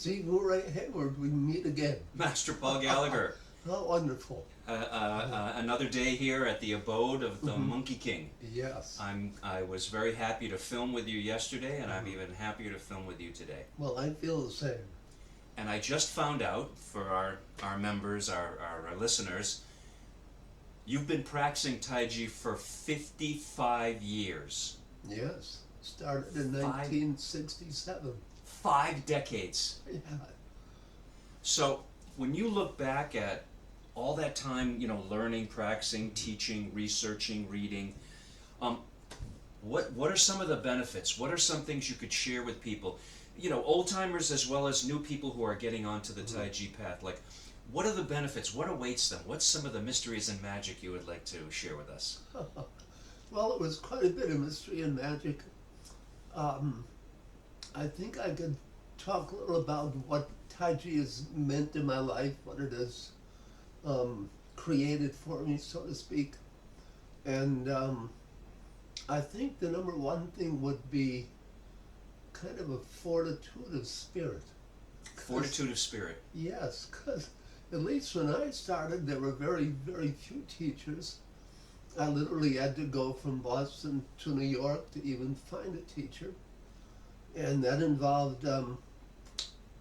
Steve Ray Hayward, we meet again. Master Paul Gallagher. How wonderful. Another day here at the abode of the Monkey King. Yes. I was very happy to film with you yesterday, and I'm even happier to film with you today. Well, I feel the same. And I just found out, for our members, our listeners, you've been practicing Tai Chi for 55 years. Yes. Started in 1967. 5 decades. Yeah. So when you look back at all that time, learning, practicing, teaching, researching, reading, what are some of the benefits? What are some things you could share with people? Old timers as well as new people who are getting onto the Tai Chi path. Like, what are the benefits? What awaits them? What's some of the mysteries and magic you would like to share with us? Well, it was quite a bit of mystery and magic. I think I could talk a little about what Tai Chi has meant in my life, what it has created for me, so to speak. And I think the number one thing would be kind of a fortitude of spirit. Fortitude of spirit. Yes, because at least when I started, there were very, very few teachers. I literally had to go from Boston to New York to even find a teacher. And that involved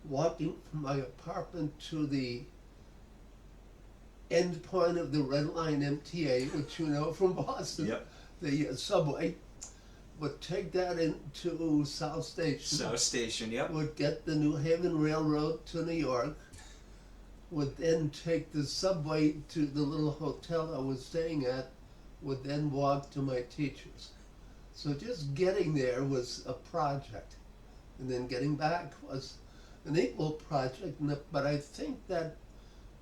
walking from my apartment to the end point of the Red Line MTA, which you know from Boston, Yep. the subway, would take that into South Station. South Station, yep. Would get the New Haven Railroad to New York, would then take the subway to the little hotel I was staying at, would then walk to my teachers. So just getting there was a project, and then getting back was an equal project, but I think that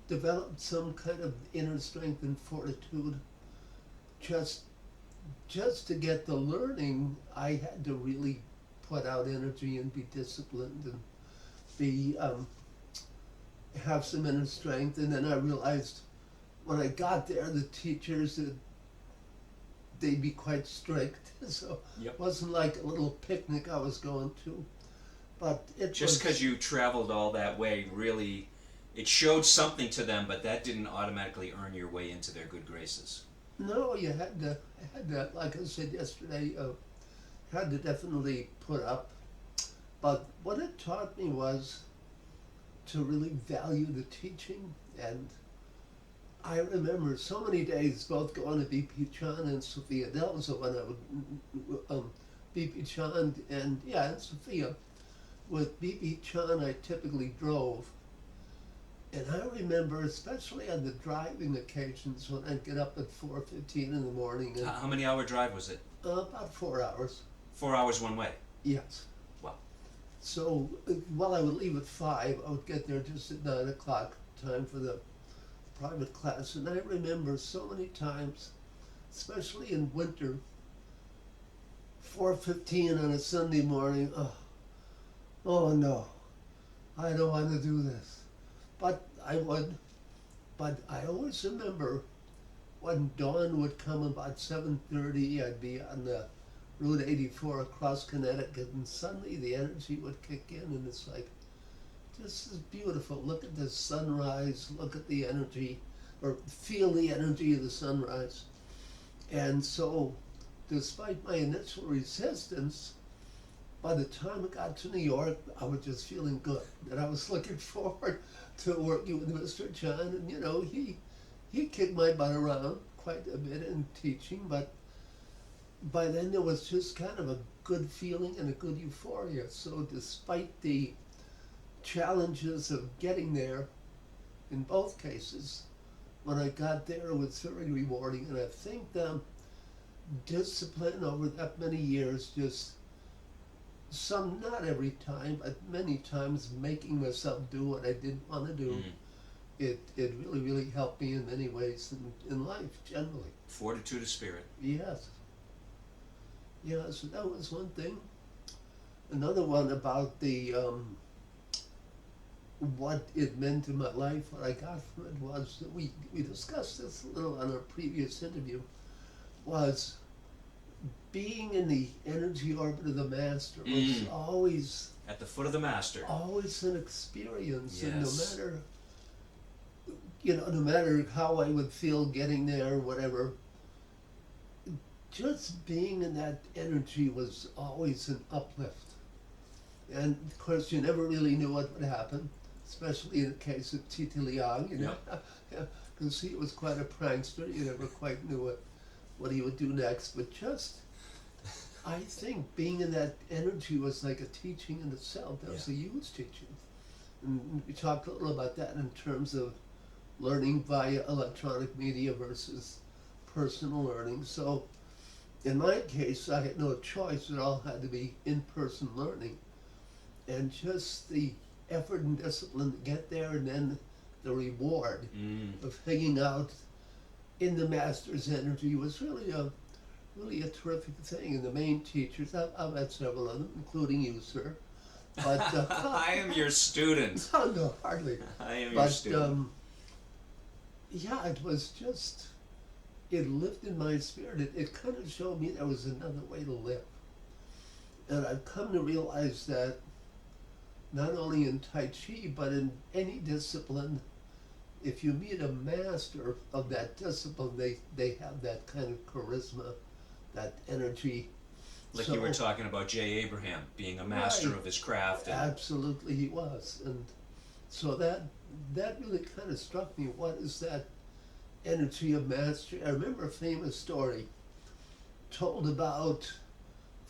developed some kind of inner strength and fortitude. Just to get the learning, I had to really put out energy and be disciplined and be have some inner strength. And then I realized when I got there, the teachers, they'd be quite strict. So Yep. it wasn't like a little picnic I was going to. But it Just because you traveled all that way, really, it showed something to them, but that didn't automatically earn your way into their good graces. No, you had to, like I said yesterday, had to definitely put up. But what it taught me was to really value the teaching. And I remember so many days both going to BP Chan and Sophia Delza when I would, BP Chan and Sophia. With BP Chan, I typically drove. And I remember, especially on the driving occasions, when I'd get up at 4:15 in the morning. And, How many hour drive was it? about 4 hours. 4 hours one way. Yes. Wow. So while I would leave at 5, I would get there just at 9 o'clock, time for the private class. And I remember so many times, especially in winter, 4:15 on a Sunday morning, oh no, I don't want to do this. But I would. But I always remember when dawn would come about 7:30, I'd be on the Route 84 across Connecticut, and suddenly the energy would kick in, and it's like, this is beautiful. Look at the sunrise, look at the energy, or feel the energy of the sunrise. And so, despite my initial resistance, by the time I got to New York, I was just feeling good. And I was looking forward to working with Mr. Chan. And, he kicked my butt around quite a bit in teaching, but by then there was just kind of a good feeling and a good euphoria. So despite the challenges of getting there, in both cases, when I got there, it was very rewarding. And I think the discipline over that many years, just not every time, but many times making myself do what I didn't want to do, it really, really helped me in many ways in life, generally. Fortitude of spirit. Yes. Yeah, so that was one thing. Another one about the what it meant in my life, what I got from it was that we discussed this a little on our previous interview, was being in the energy orbit of the master was always At the foot of the master. always an experience, and Yes. no matter how I would feel getting there or whatever, just being in that energy was always an uplift. And of course, you never really knew what would happen, especially in the case of Titi Liang, because he was quite a prankster. You never quite knew what he would do next. But just, I think being in that energy was like a teaching in itself. That was a huge teaching. And we talked a little about that in terms of learning via electronic media versus personal learning. So in my case, I had no choice. It all had to be in-person learning. And just the effort and discipline to get there, and then the reward of hanging out in the master's energy was really a terrific thing. And the main teachers, I've had several of them, including you, sir. But I am your student. no, hardly. I am your student. Yeah, it was just, it lifted my spirit. It kind of showed me there was another way to live. And I've come to realize that not only in Tai Chi, but in any discipline, if you meet a master of that discipline, they have that kind of charisma, that energy. Like you were talking about Jay Abraham being a master of his craft. Absolutely, he was. And so that really kind of struck me. What is that energy of mastery? I remember a famous story told about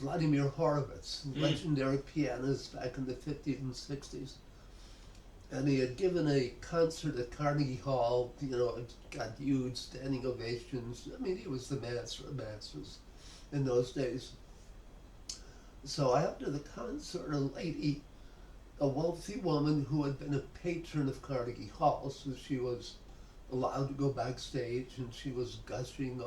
Vladimir Horowitz, legendary pianist back in the 50s and 60s. And he had given a concert at Carnegie Hall, it got huge standing ovations. I mean, he was the master of masters in those days. So after the concert, a wealthy woman who had been a patron of Carnegie Hall, so she was allowed to go backstage, and she was gushing,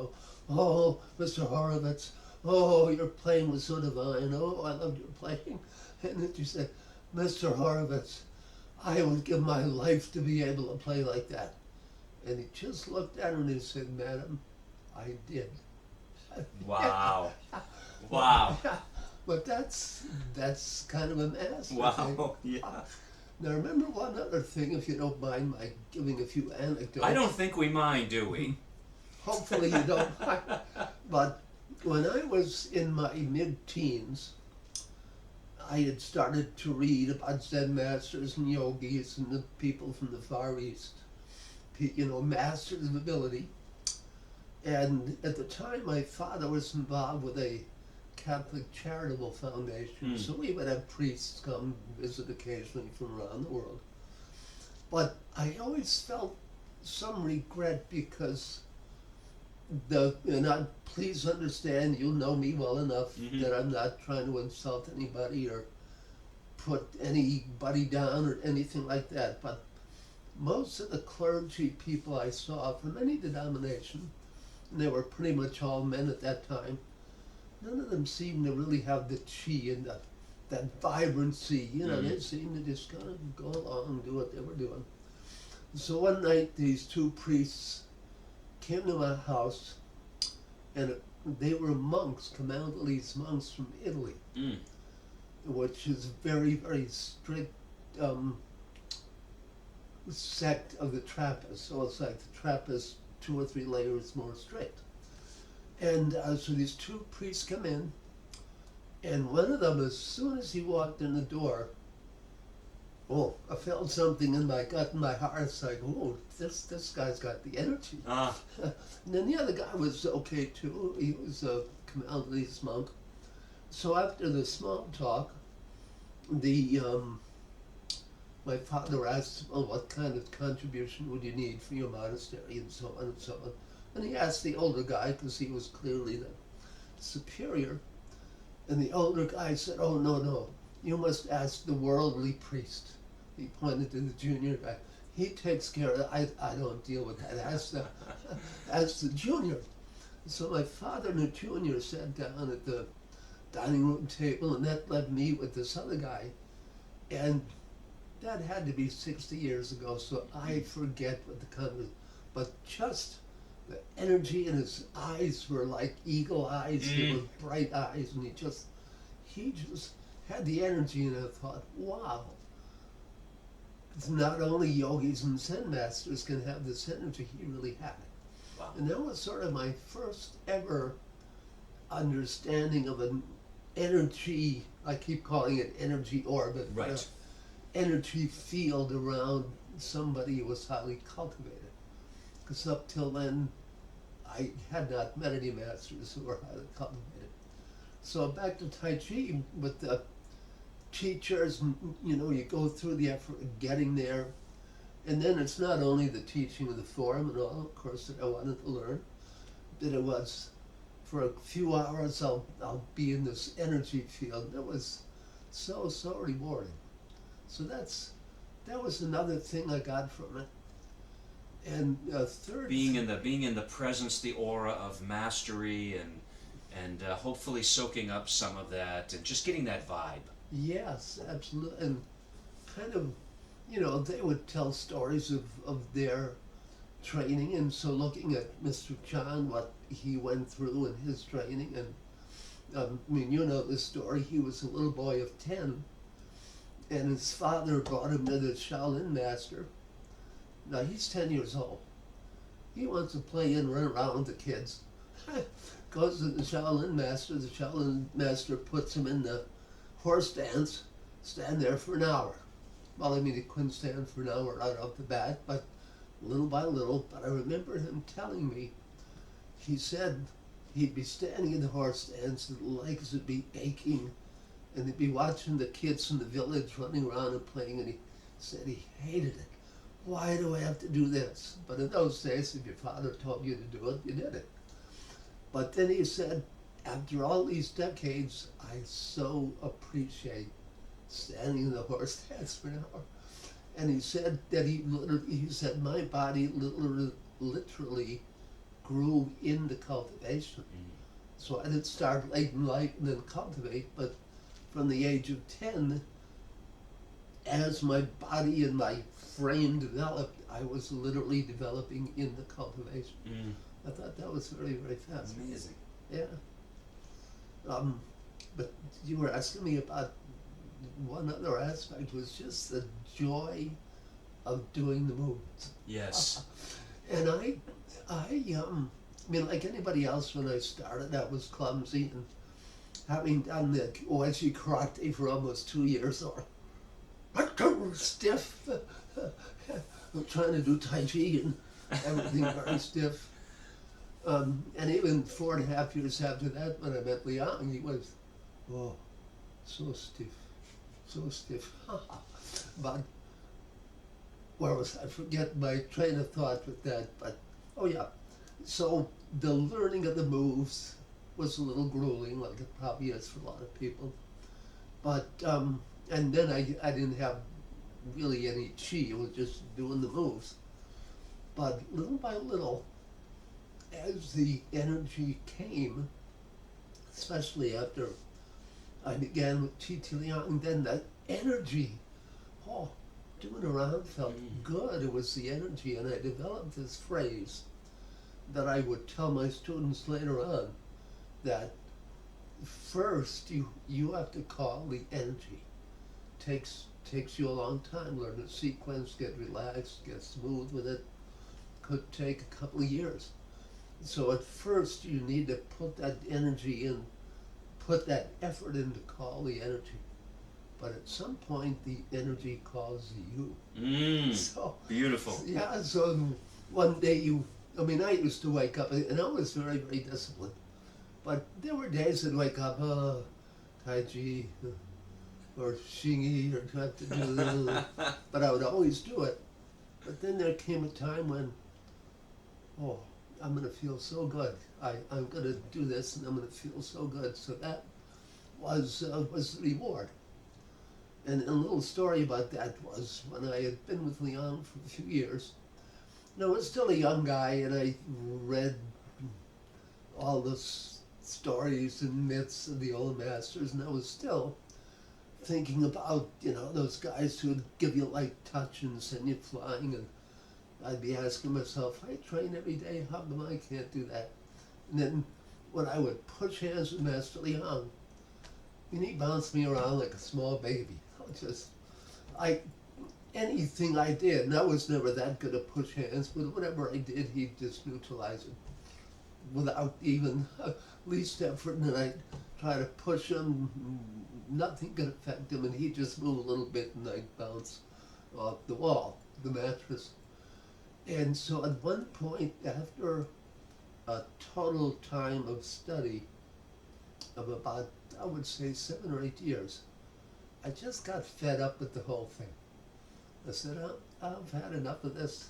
oh, Mr. Horowitz, oh, your playing was so divine, oh, I loved your playing. And then she said, Mr. Horowitz, I would give my life to be able to play like that. And he just looked at her and he said, Madam, I did. Wow. Wow. But that's kind of a mess. Wow. Yeah. Now remember one other thing, if you don't mind my giving a few anecdotes. I don't think we mind, do we? Hopefully you don't mind. But when I was in my mid-teens, I had started to read about Zen masters and yogis and the people from the Far East, masters of ability. And at the time, my father was involved with a Catholic charitable foundation, so we would have priests come visit occasionally from around the world. But I always felt some regret because please understand, you know me well enough that I'm not trying to insult anybody or put anybody down or anything like that. But most of the clergy people I saw from any denomination, and they were pretty much all men at that time, none of them seemed to really have the chi and that vibrancy. They seemed to just kind of go along and do what they were doing. So one night, these two priests came to my house, and they were monks, Camaldolese monks from Italy, which is a very, very strict sect of the Trappists. So it's like the Trappists 2 or 3 layers more strict. And so these two priests come in, and one of them, as soon as he walked in the door, I felt something in my gut and my heart. It's like, this guy's got the energy. And then the other guy was okay too. He was a Camaldolese monk. So after the small talk, my father asked, what kind of contribution would you need for your monastery, and so on and so on. And he asked the older guy, because he was clearly the superior. And the older guy said, oh, no, you must ask the worldly priest. He pointed to the junior guy. He takes care of that. I don't deal with that. Ask the junior. So my father and the junior sat down at the dining room table, and that left me with this other guy. And that had to be 60 years ago, so I forget what the conversation, but just the energy in his eyes were like eagle eyes. They were bright eyes, and he just had the energy, and I thought, wow, it's not only yogis and Zen masters can have this energy, he really had it. Wow. And that was sort of my first ever understanding of an energy, I keep calling it energy orbit, but Right. energy field around somebody who was highly cultivated. Because up till then, I had not met any masters who were highly cultivated. So back to Tai Chi, with the teachers, you know, you go through the effort of getting there, and then it's not only the teaching of the form and all, of course, that I wanted to learn, that it was for a few hours I'll be in this energy field. That was so rewarding. So that was another thing I got from it. And third, Being in the presence, the aura of mastery, and hopefully soaking up some of that and just getting that vibe. yes, absolutely, and kind of, you know, they would tell stories of their training, and so looking at Mr. Chan, what he went through in his training, and I mean, you know the story. He was a little boy of 10, and his father brought him to the Shaolin master. Now he's 10 years old. He wants to play and run around with the kids. Goes to the Shaolin master puts him in the horse dance, stand there for an hour. Well, I mean, he couldn't stand for an hour right off the bat, but little by little. But I remember him telling me, he said he'd be standing in the horse dance, and the legs would be aching, and he'd be watching the kids from the village running around and playing, and he said he hated it. Why do I have to do this? But in those days, if your father told you to do it, you did it. But then he said, after all these decades, I so appreciate standing in the horse dance for an hour. And he said that he said, my body literally grew into cultivation. So I didn't start late in life and then cultivate, but from the age of 10, as my body and my frame developed, I was literally developing in the cultivation. I thought that was very fascinating. Amazing. Yeah. But you were asking me about one other aspect, was just the joy of doing the moves. Yes. And I mean, like anybody else, when I started, I was clumsy, and having done the Oichi karate for almost 2 years, or stiff, trying to do Tai Chi and everything very stiff. And even 4.5 years after that, when I met Liang, he was, oh, so stiff. But where was I? Forget my train of thought with that. But oh yeah, so the learning of the moves was a little grueling, like it probably is for a lot of people. But and then I didn't have really any chi. It was just doing the moves. But little by little, as the energy came, especially after I began with Chi Ti Liang, then that energy, doing around felt good. It was the energy, and I developed this phrase that I would tell my students later on, that first you have to call the energy. Takes you a long time, learn the sequence, get relaxed, get smooth with it. Could take a couple of years. So at first you need to put that energy in, put that effort in to call the energy. But at some point the energy calls you. So Beautiful. yeah, so one day I used to wake up, and I was very disciplined. But there were days I'd wake up, Tai Chi, or Xingyi, or have to do this, but I would always do it. But then there came a time when, I'm going to feel so good. I'm going to do this, and I'm going to feel so good. So that was the reward. And a little story about that was when I had been with Leon for a few years. I was still a young guy, and I read all the stories and myths of the old masters, and I was still thinking about, those guys who would give you light touch and send you flying, and I'd be asking myself, I train every day, how come I can't do that? And then when I would push hands with Master Leon, and he bounced me around like a small baby. Just, I, anything I did, and I was never that good at push hands, but whatever I did, he'd just neutralize it without even least effort, and I'd try to push him, nothing could affect him, and he'd just move a little bit, and I'd bounce off the wall, the mattress. And so at one point, after a total time of study of about, I would say, 7 or 8 years, I just got fed up with the whole thing. I said, I've had enough of this.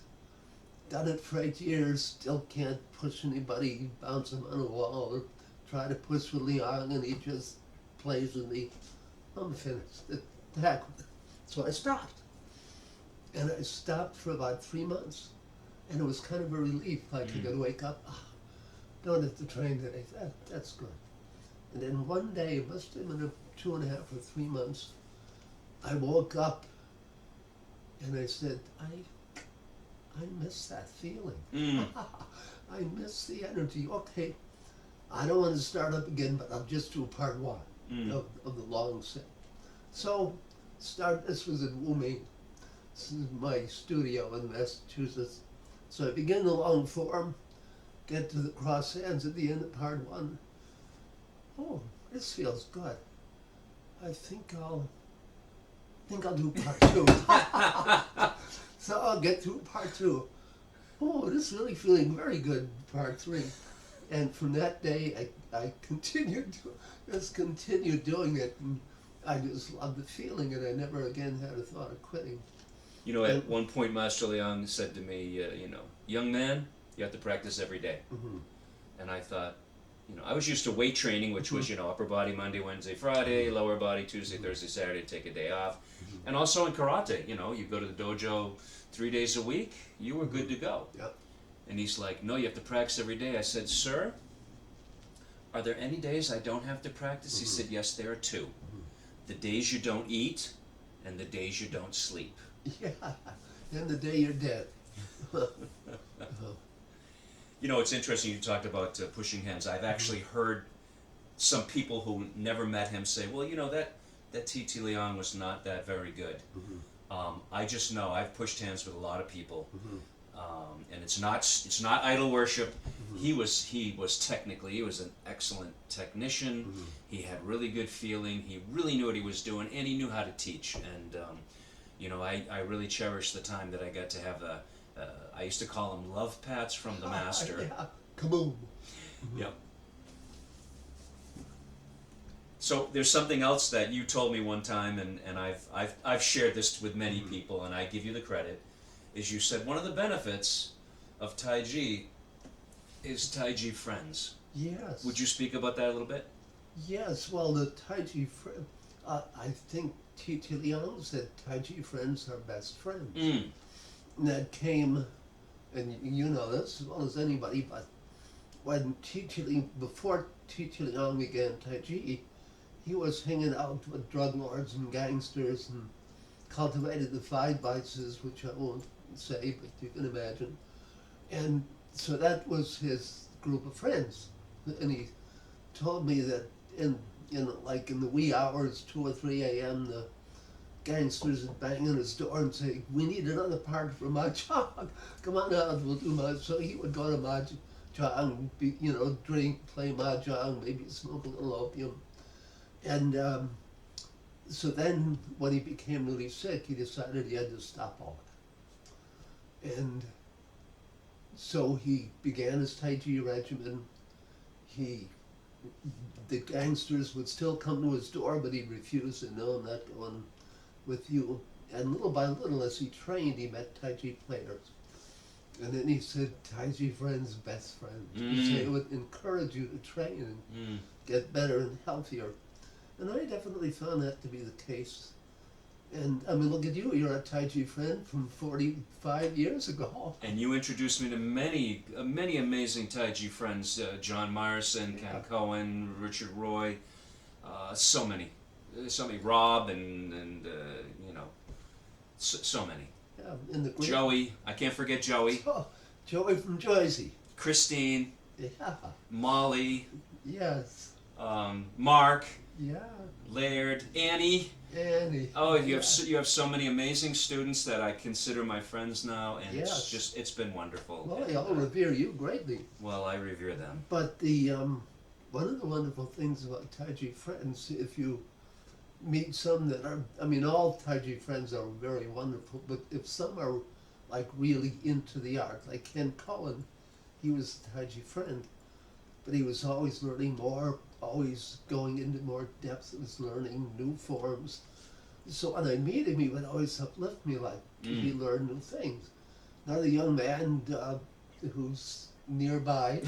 Done it for 8 years, still can't push anybody, bounce him on a wall, or try to push with Leon, and he just plays with me. I'm finished. The heck with it. So I stopped. And I stopped for about 3 months. And it was kind of a relief, like I could wake up, don't have to train today, that's good. And then one day, it must have been 2.5 or 3 months, I woke up and I said, I miss that feeling. I miss the energy. Okay, I don't want to start up again, but I'll just do part 1 of the long set. So, this was in Wuming. This is my studio in Massachusetts. So I begin the long form, get to the cross hands at the end of part 1. Oh, this feels good. I think I'll do part 2. So I'll get through part 2. Oh, this is really feeling very good, part 3. And from that day, I continued doing it, and I just loved the feeling, and I never again had a thought of quitting. You know, at one point, Master Leon said to me, young man, you have to practice every day. And I thought, I was used to weight training, which was, upper body Monday, Wednesday, Friday, lower body Tuesday, Thursday, Saturday, take a day off. And also in karate, you go to the dojo 3 days a week, you were good to go. Yep. And he's like, no, you have to practice every day. I said, sir, are there any days I don't have to practice? He said, yes, there are 2. The days you don't eat and the days you don't sleep. Yeah, and the day you're dead. It's interesting you talked about pushing hands. I've actually heard some people who never met him say, well, that T.T. Leon was not that very good. I just know I've pushed hands with a lot of people, and it's not idol worship. He was an excellent technician. He had really good feeling. He really knew what he was doing, and he knew how to teach. And I really cherish the time that I got to have I used to call them love pats from the master. Yeah, kaboom. Yep. So there's something else that you told me one time, and I've shared this with many people, and I give you the credit, is you said one of the benefits of Tai Chi is Tai Chi friends. Yes. Would you speak about that a little bit? Yes, well, the Tai Chi friend, I think T.T. Leon said Tai Chi friends are best friends. And that came, and you know this as well as anybody, but when before T.T. Leon began Tai Chi, he was hanging out with drug lords and gangsters and cultivated the 5 vices, which I won't say, but you can imagine. And so that was his group of friends. And he told me that in the wee hours, 2 or 3 a.m., the gangsters would bang on his door and say, we need another part for Mahjong. Come on out, we'll do Mahjong. So he would go to Mahjong, drink, play Mahjong, maybe smoke a little opium. And so then when he became really sick, he decided he had to stop all that. And so he began his Tai Chi regimen. The gangsters would still come to his door, but he refused, and no, I'm not going with you. And little by little, as he trained, he met Tai Chi players. And then he said, Tai Chi friends, best friends. He said it would encourage you to train and get better and healthier. And I definitely found that to be the case. And I mean, look at you, you're a Tai Chi friend from 45 years ago. And you introduced me to many amazing Tai Chi friends, John Myerson, Ken Cohen, Richard Roy, so many, Rob, and so many. Yeah, in the Joey, I can't forget Joey. Oh, Joey from Jersey. Christine. Yeah. Molly. Yes. Mark, Yeah, Laird, Annie. Annie. Oh, you yeah. have you have so many amazing students that I consider my friends now, and Yes. it's been wonderful. Well, they And, all revere you greatly. well, I revere them. But the one of the wonderful things about Taiji friends, if you meet some that are, I mean, all Taiji friends are very wonderful, but if some are like really into the art, like Ken Cohen, he was a Taiji friend, but he was always learning more, always going into more depth of his learning, new forms. So when I meet him, he would always uplift me, like he learned new things. Another young man who's nearby,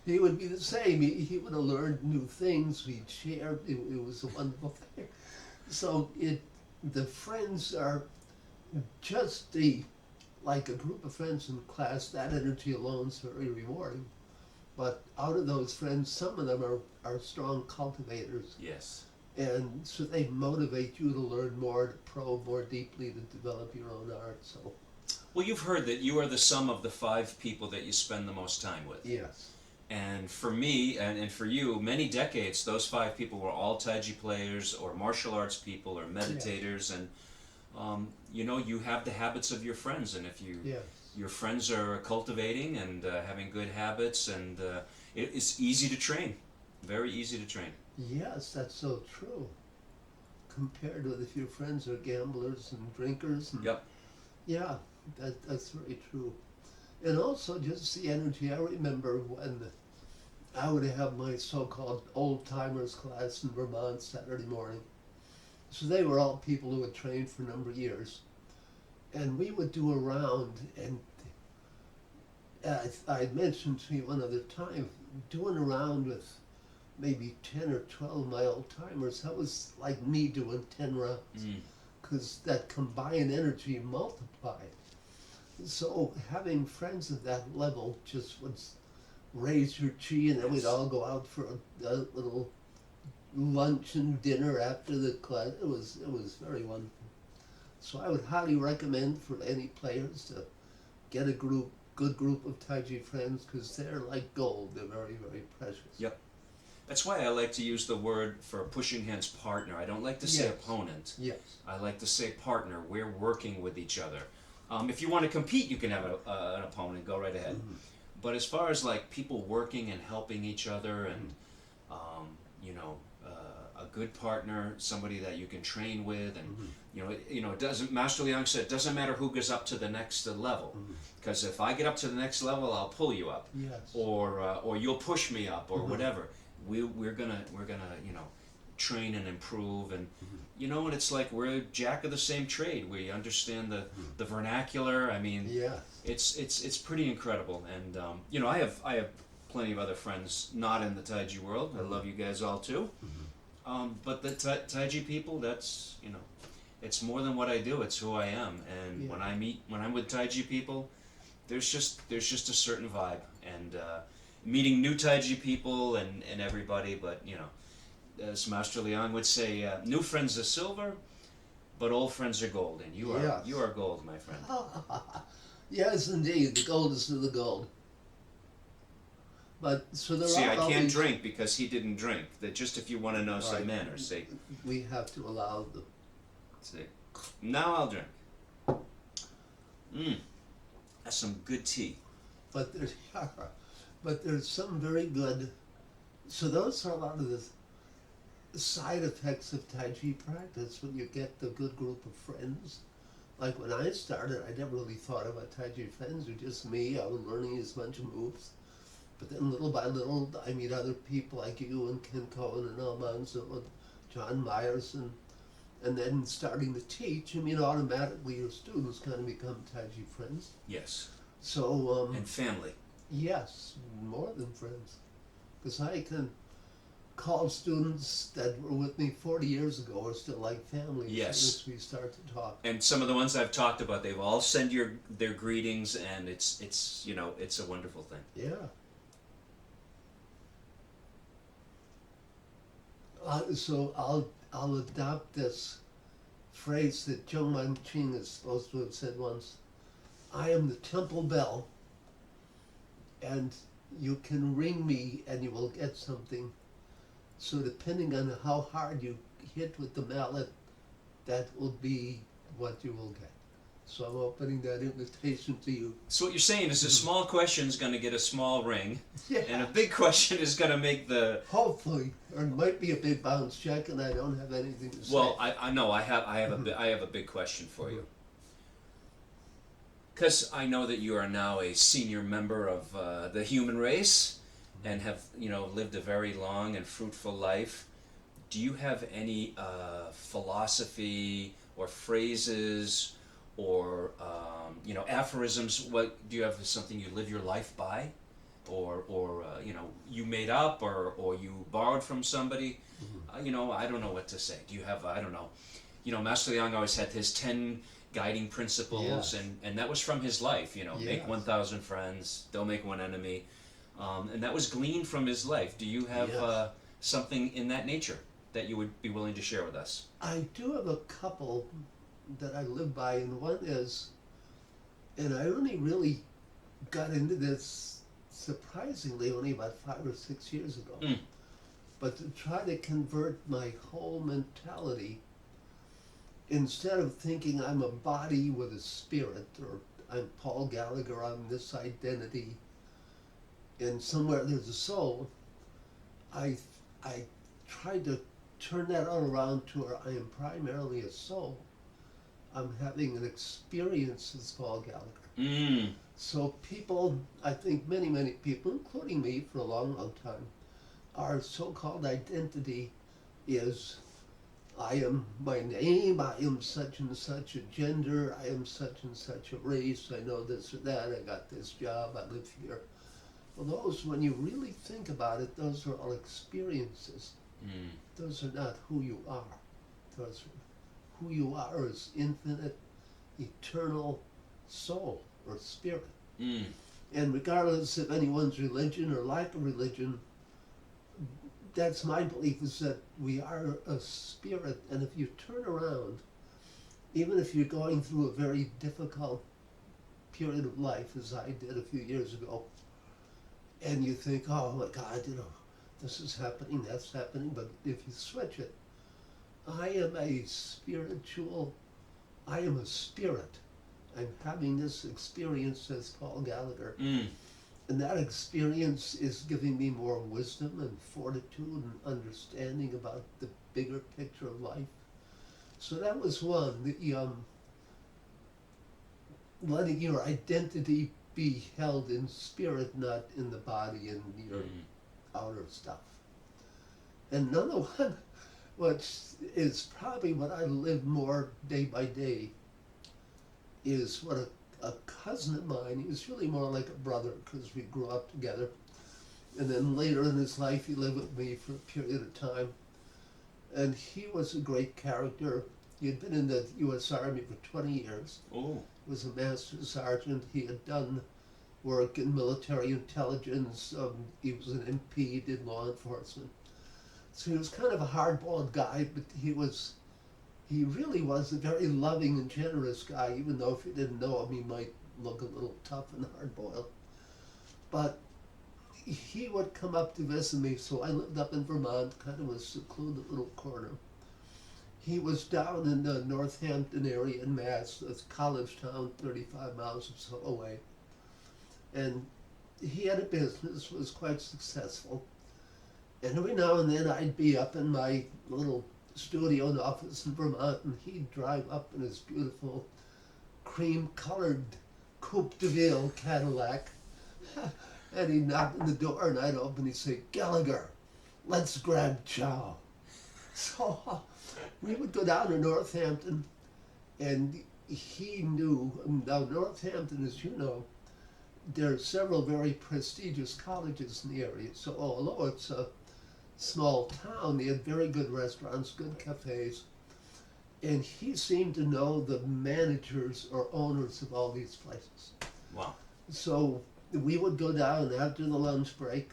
he would be the same. He would have learned new things. We'd shared. It was a wonderful thing. So the friends are just like a group of friends in class. That energy alone is very rewarding. But out of those friends, some of them are strong cultivators. Yes. And so they motivate you to learn more, to probe more deeply, to develop your own art. So, Well, you've heard that you are the sum of the 5 people that you spend the most time with. yes. And for me, and for you, many decades, those 5 people were all Taiji players or martial arts people or meditators. And, you have the habits of your friends. And if Yes. your friends are cultivating and having good habits, and it's easy to train. Very easy to train. Yes, that's so true. Compared with if your friends are gamblers and drinkers. And, Yep. yeah, that's very true. And also just the energy. I remember when I would have my so-called old-timers class in Vermont Saturday morning. So they were all people who had trained for a number of years. And we would do a round, and I mentioned to you one other time, doing a round with maybe 10 or 12 my old-timers, that was like me doing 10 rounds. Because that combined energy multiplied. So having friends at that level just would raise your chi, and then we'd all go out for a little lunch and dinner after the class. It was very wonderful. So I would highly recommend for any players to get a good group of Taiji friends, because they're like gold. They're very, very precious. Yep. That's why I like to use the word for pushing hands partner. I don't like to say Yes. opponent. Yes. I like to say partner. We're working with each other. If you want to compete, you can have an opponent. Go right ahead. Mm-hmm. But as far as like people working and helping each other, and um, a good partner, somebody that you can train with, and it doesn't. Master Liang said, it doesn't matter who goes up to the next level, because if I get up to the next level, I'll pull you up, Yes. or you'll push me up, or whatever. We're gonna train and improve, and and it's like we're jack of the same trade. We understand the vernacular. I mean, Yes. it's pretty incredible. And I have plenty of other friends not in the Taiji world. I love you guys all too. But the Taiji people, that's it's more than what I do. It's who I am. And Yeah. when I'm with Taiji people, there's just a certain vibe, and meeting new Taiji people and everybody. But as Master Liang would say, new friends are silver, but old friends are gold. And you are gold, my friend. Yes, indeed. The gold is to the gold. But so there See, are I all can't these- drink because he didn't drink. That just if you want to know some Right. manners, say, We have to allow the. now I'll drink. That's some good tea. But there's some very good. So those are a lot of the side effects of Taiji practice when you get the good group of friends. Like when I started, I never really thought about Taiji friends. It was just me. I was learning as bunch of moves. But then little by little, I meet other people like you and Ken Cohen and Almanzo and John Myers, and then starting to teach. I mean, automatically your students kind of become Taiji friends. Yes. So, And family. yes, more than friends. Because I can call students that were with me 40 years ago are still like family Yes. as soon as we start to talk. And some of the ones I've talked about, they've all sent their greetings, and it's a wonderful thing. Yeah. So I'll adopt this phrase that Zhou Manqing is supposed to have said once. I am the temple bell, and you can ring me and you will get something. So depending on how hard you hit with the mallet, that will be what you will get. So I'm opening that invitation to you. So what you're saying is a small question is going to get a small ring, Yeah. and a big question is going to make the. Hopefully, or it might be a big bounce check, and I don't have anything to say. Well, I know I have a big question for you. Because I know that you are now a senior member of the human race, and have lived a very long and fruitful life. Do you have any philosophy or phrases or aphorisms? What do you have? Something you live your life by, or you made up, or you borrowed from somebody? I don't know what to say. Do you have? I don't know. Master Liang always had his 10 guiding principles, Yes. and that was from his life. Make Yes. 1,000 friends, don't make one enemy, and that was gleaned from his life. Do you have Yes. something in that nature that you would be willing to share with us? I do have a couple that I live by, and one is, and I only really got into this surprisingly only about 5 or 6 years ago. Mm. But to try to convert my whole mentality, instead of thinking I'm a body with a spirit, or I'm Paul Gallagher, I'm this identity, and somewhere there's a soul, I tried to turn that all around to where I am primarily a soul. I'm having an experience as Paul Gallagher. Mm. So people, I think many people, including me for a long time, our so-called identity is, I am my name, I am such and such a gender, I am such and such a race, I know this or that, I got this job, I live here. Well, those, when you really think about it, those are all experiences. Mm. Those are not who you are. Those are who you are as infinite, eternal soul or spirit. Mm. And regardless of anyone's religion or lack of religion, that's my belief, is that we are a spirit, and if you turn around, even if you're going through a very difficult period of life, as I did a few years ago, and you think, oh my God, this is happening, that's happening, but if you switch it, I am a spirit. I'm having this experience as Paul Gallagher. Mm. And that experience is giving me more wisdom and fortitude and understanding about the bigger picture of life. So that was one, letting your identity be held in spirit, not in the body and your outer stuff. And another one, which is probably what I live more day by day, is what a cousin of mine, he was really more like a brother because we grew up together. And then later in his life, he lived with me for a period of time. And he was a great character. He had been in the U.S. Army for 20 years. Oh. He was a master sergeant. He had done work in military intelligence. He was an MP, he did law enforcement. So he was kind of a hard-boiled guy, but he really was a very loving and generous guy, even though if you didn't know him, he might look a little tough and hard-boiled. But he would come up to visit me, so I lived up in Vermont, kind of a secluded little corner. He was down in the Northampton area in Mass, that's college town, 35 miles or so away. And he had a business, was quite successful. And every now and then I'd be up in my little studio and office in Vermont, and he'd drive up in his beautiful cream-colored Coupe de Ville Cadillac. And he'd knock on the door, and I'd open, he'd say, "Gallagher, let's grab chow." So we would go down to Northampton, and he knew, now Northampton, as you know, there are several very prestigious colleges in the area. So although it's a small town, they had very good restaurants, good cafes, and he seemed to know the managers or owners of all these places. Wow. So we would go down after the lunch break.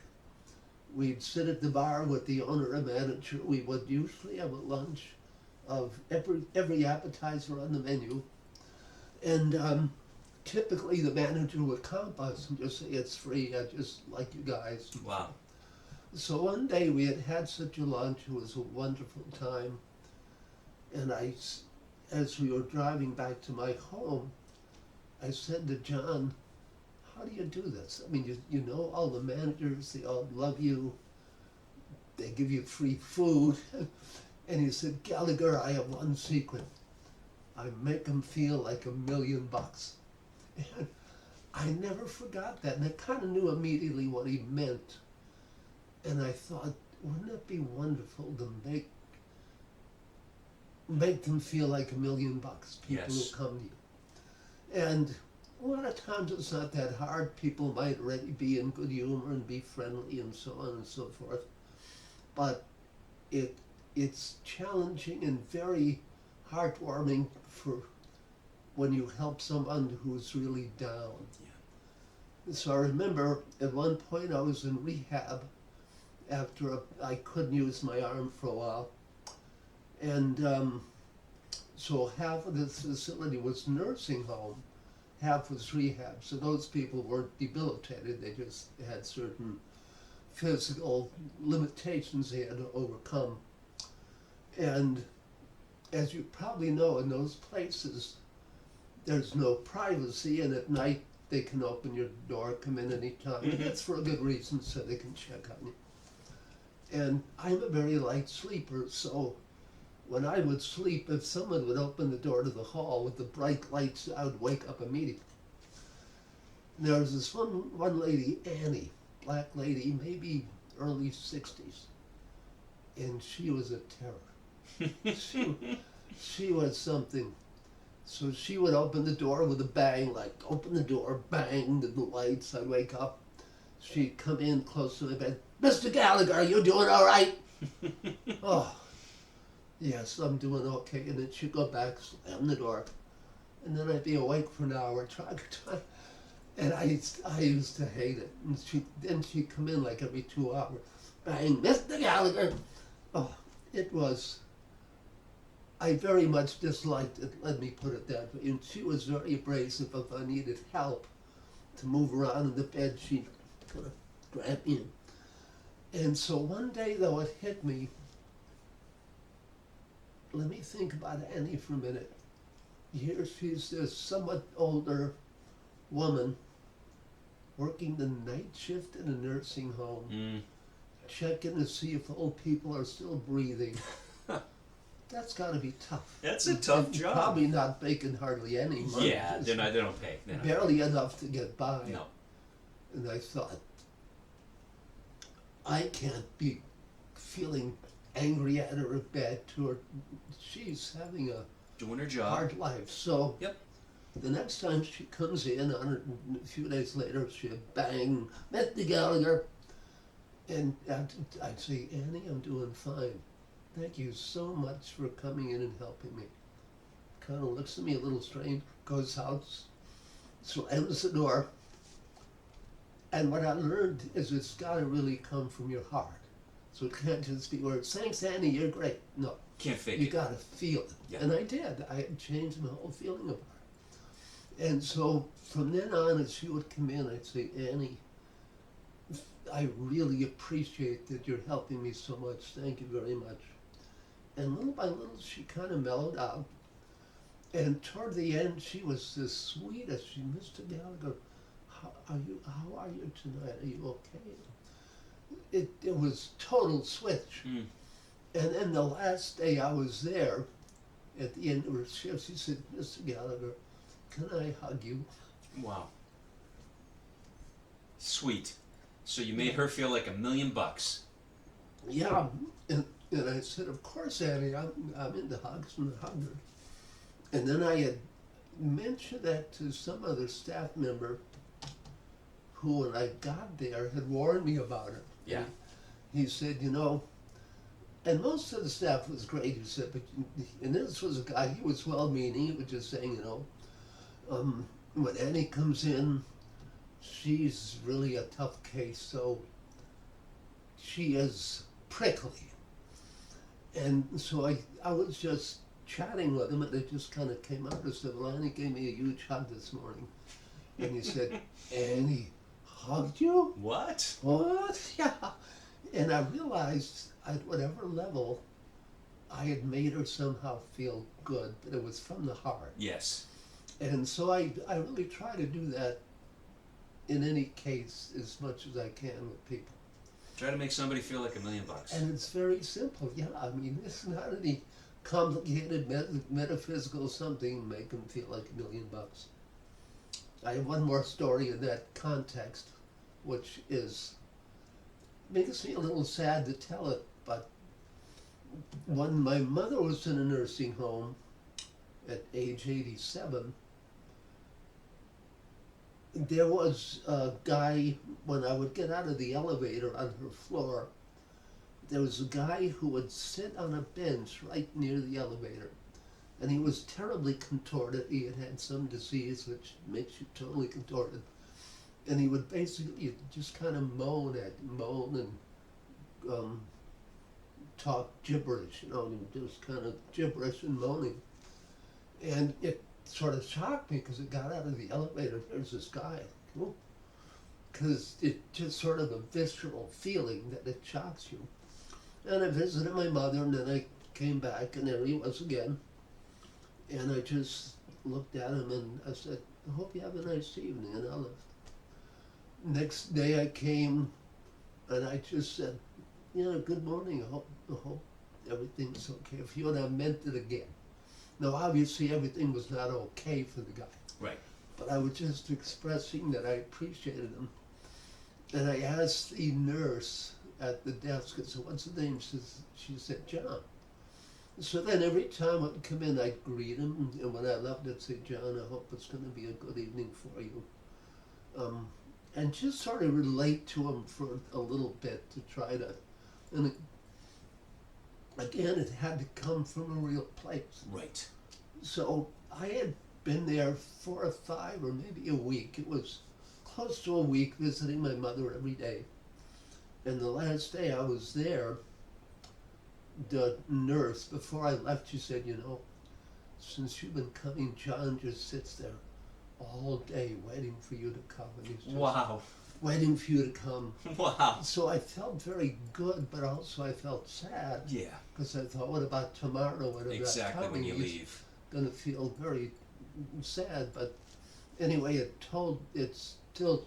We'd sit at the bar with the owner and manager. We would usually have a lunch of every appetizer on the menu. And typically the manager would comp us and just say, "It's free, I just like you guys." Wow. So one day we had had such a lunch, it was a wonderful time, and as we were driving back to my home, I said to John, how do you do this? I mean, you know all the managers, they all love you, they give you free food. And he said, Gallagher, I have one secret. I make them feel like $1,000,000. And I never forgot that, and I kind of knew immediately what he meant. And I thought, wouldn't it be wonderful to make them feel like $1,000,000, people Yes. who come to you. And a lot of times it's not that hard. People might already be in good humor and be friendly and so on and so forth. But it's challenging and very heartwarming for when you help someone who's really down. Yeah. So I remember at one point I was in rehab after I couldn't use my arm for a while. And so half of this facility was nursing home, half was rehab. So those people weren't debilitated, they just had certain physical limitations they had to overcome. And as you probably know, in those places, there's no privacy, and at night they can open your door, come in anytime. Mhm. That's for a good reason, so they can check on you. And I'm a very light sleeper, so when I would sleep, if someone would open the door to the hall with the bright lights, I would wake up immediately. And there was this one lady, Annie, black lady, maybe early 60s, and she was a terror. She was something. So she would open the door with a bang, like open the door, bang, the lights, I'd wake up. She'd come in close to my bed, Mr. Gallagher, are you doing all right? Oh, yes, I'm doing okay. And then she'd go back, slam the door, and then I'd be awake for an hour trying. And I used to hate it. And then she'd come in like every 2 hours, bang, Mr. Gallagher. Oh, it was. I very much disliked it, let me put it that way. And she was very abrasive. If I needed help to move around in the bed, she'd kind of grab me in. And so one day, though, it hit me. Let me think about Annie for a minute. Here she's this somewhat older woman working the night shift in a nursing home, checking to see if old people are still breathing. That's got to be tough. That's a tough And job. Probably not making hardly any money. Yeah, just they don't pay. They're not barely enough to get by. No. And I thought, I can't be feeling angry at her or bad to her. She's having a Doing her job. hard life. So Yep. the next time she comes in, a few days later, she'd bang, Mr. Gallagher. And I'd say, Annie, I'm doing fine. Thank you so much for coming in and helping me. Kind of looks at me a little strange, goes out, slams the door. And what I learned is it's got to really come from your heart. So it can't just be words, thanks, Annie, you're great. No, Can't fake you it. got to feel it. Yeah. And I did. I had changed my whole feeling about it. And so from then on, as she would come in, I'd say, Annie, I really appreciate that you're helping me so much. Thank you very much. And little by little, she kind of mellowed out. And toward the end, she was the sweetest. She, Mr. Gallagher, how are you tonight? Are you okay? It was total switch. Mm. And then the last day I was there, at the end of her shift, she said, Mr. Gallagher, can I hug you? Wow. Sweet. So you made her feel like $1,000,000. Yeah. And I said, of course, Annie, I'm into hugs, and hugged her. And then I had mentioned that to some other staff member who, when I got there, had warned me about it. Yeah. And he said, you know, and most of the staff was great, he said, but, and this was a guy, he was well-meaning, he was just saying, you know, when Annie comes in, she's really a tough case, so she is prickly. And so I was just chatting with him, and it just kind of came out. I said, well, Annie gave me a huge hug this morning. And he said, Annie hugged you? What? What? Yeah. And I realized at whatever level I had made her somehow feel good, but it was from the heart. Yes. And so I really try to do that in any case as much as I can with people. Try to make somebody feel like $1,000,000. And it's very simple. Yeah, I mean, it's not any complicated metaphysical something make them feel like $1,000,000. I have one more story in that context, which makes me a little sad to tell it, but when my mother was in a nursing home at age 87, there was a guy, when I would get out of the elevator on her floor, there was a guy who would sit on a bench right near the elevator. And he was terribly contorted. He had had some disease which makes you totally contorted. And he would basically just kind of moan and talk gibberish, and just kind of gibberish and moaning. And it sort of shocked me because it got out of the elevator. There's this guy. Because it's just sort of a visceral feeling that it shocks you. And I visited my mother, and then I came back, and there he was again. And I just looked at him, and I said, I hope you have a nice evening, and I left. Next day I came, and I just said, good morning, I hope everything's okay with you, and I meant it again. Now, obviously, everything was not okay for the guy. Right. But I was just expressing that I appreciated him. And I asked the nurse at the desk, I said, what's the name? She said, John. So then every time I'd come in, I'd greet him, and when I left, I'd say, John, I hope it's going to be a good evening for you. And just sort of relate to him for a little bit to try to, and again, it had to come from a real place. Right. So I had been there 4 or 5 or maybe a week. It was close to a week visiting my mother every day. And the last day I was there, the nurse, before I left, she said, since you've been coming, John just sits there all day waiting for you to come. And he's just Wow. waiting for you to come. Wow. So I felt very good, but also I felt sad. Yeah. Because I thought, what about tomorrow? What about Exactly coming? when you He's leave. going to feel very sad. But anyway, it still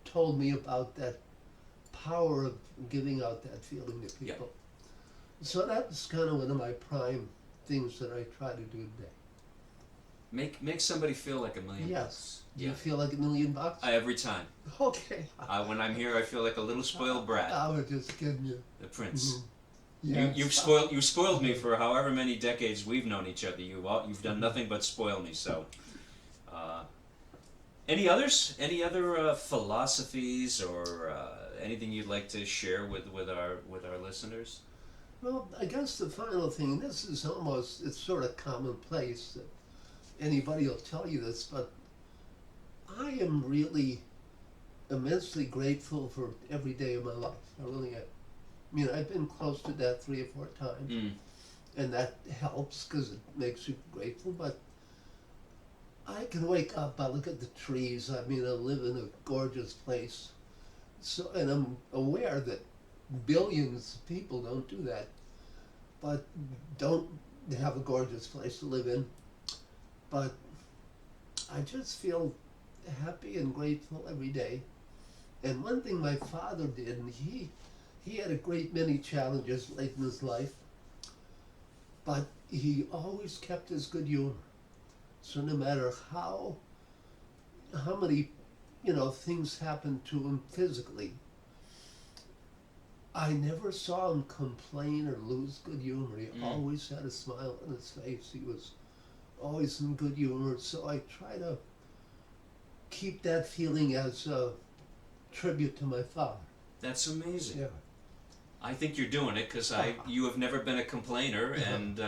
told me about that power of giving out that feeling to people. Yep. So that's kind of one of my prime things that I try to do today. Make somebody feel like $1,000,000. Yes. Do Yeah. you feel like $1,000,000? Every time. Okay. When I'm here, I feel like a little spoiled brat. I was just kidding you. The prince. Mhm. Yes. You've spoiled me for however many decades we've known each other. You've done nothing but spoil me. So, any others? Any other philosophies or anything you'd like to share with our listeners? Well, I guess the final thing, and this is it's sort of commonplace that anybody will tell you this, but I am really immensely grateful for every day of my life. I really am. I mean, I've been close to death 3 or 4 times, and that helps because it makes you grateful, but I can wake up, I look at the trees, I mean, I live in a gorgeous place, so, and I'm aware that billions of people don't do that, but don't have a gorgeous place to live in. But I just feel happy and grateful every day. And one thing my father did, and he had a great many challenges late in his life, but he always kept his good humor. So no matter how many, things happened to him physically, I never saw him complain or lose good humor. He always had a smile on his face. He was always in good humor. So I try to keep that feeling as a tribute to my father. That's amazing. Yeah. I think you're doing it because you have never been a complainer, and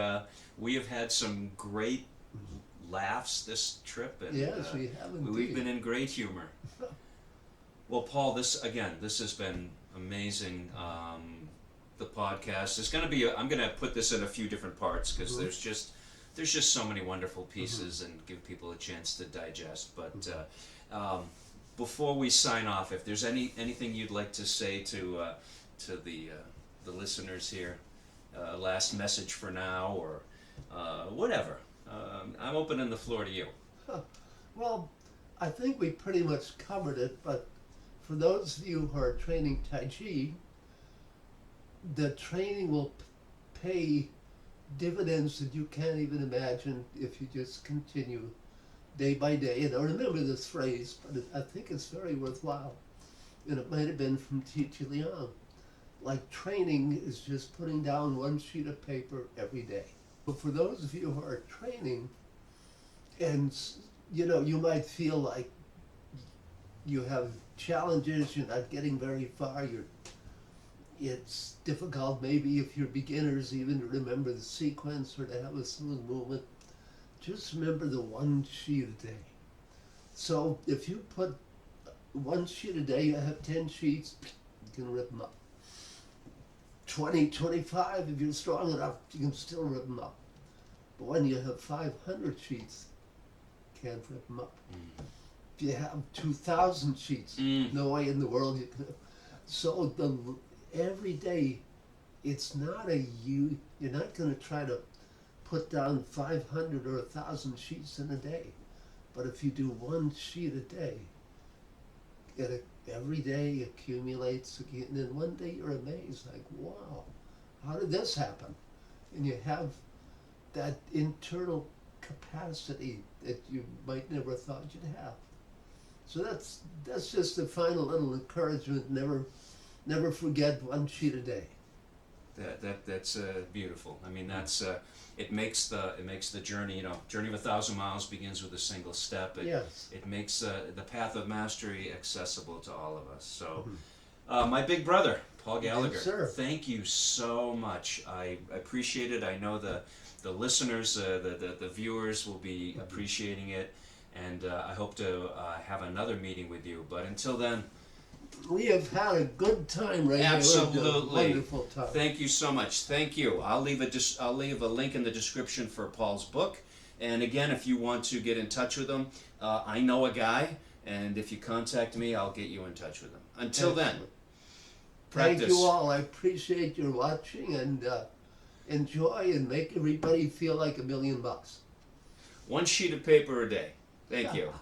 we have had some great laughs this trip. And, Yes, we have indeed. We've been in great humor. Well, Paul, this has been amazing. The podcast is going to be. I'm going to put this in a few different parts because there's just so many wonderful pieces and give people a chance to digest. But before we sign off, if there's anything you'd like to say to to the listeners here? Last message for now, or whatever. I'm opening the floor to you. Well, I think we pretty much covered it, but for those of you who are training Tai Chi, the training will pay dividends that you can't even imagine if you just continue day by day. And I remember this phrase, but I think it's very worthwhile. And it might have been from T. Liang. Like, training is just putting down one sheet of paper every day. But for those of you who are training, and you might feel like you have challenges, you're not getting very far, it's difficult maybe if you're beginners even to remember the sequence or to have a smooth movement. Just remember the one sheet a day. So if you put one sheet a day, you have 10 sheets, you can rip them up. 20, 25, if you're strong enough, you can still rip them up. But when you have 500 sheets, you can't rip them up. If you have 2,000 sheets, no way in the world you can. So every day, it's not you're not going to try to put down 500 or 1,000 sheets in a day. But if you do one sheet a day, every day accumulates again, and then one day you're amazed, like, wow, how did this happen? And you have that internal capacity that you might never thought you'd have. So that's just a final little encouragement. Never forget one sheet a day. That's beautiful. I mean, that's it makes the journey. Journey of 1,000 miles begins with a single step. Yes. It makes the path of mastery accessible to all of us. So, my big brother, Paul Gallagher. Yes, sir. Thank you so much. I appreciate it. I know the listeners, the viewers will be appreciating it, and I hope to have another meeting with you. But until then. We have had a good time right Absolutely. here. Wonderful time. Thank you so much. Thank you. I'll leave a link in the description for Paul's book. And again, if you want to get in touch with him, I know a guy, and if you contact me, I'll get you in touch with him. Until then, practice. Thank you all. I appreciate your watching, and enjoy and make everybody feel like $1 million. One sheet of paper a day. Thank you.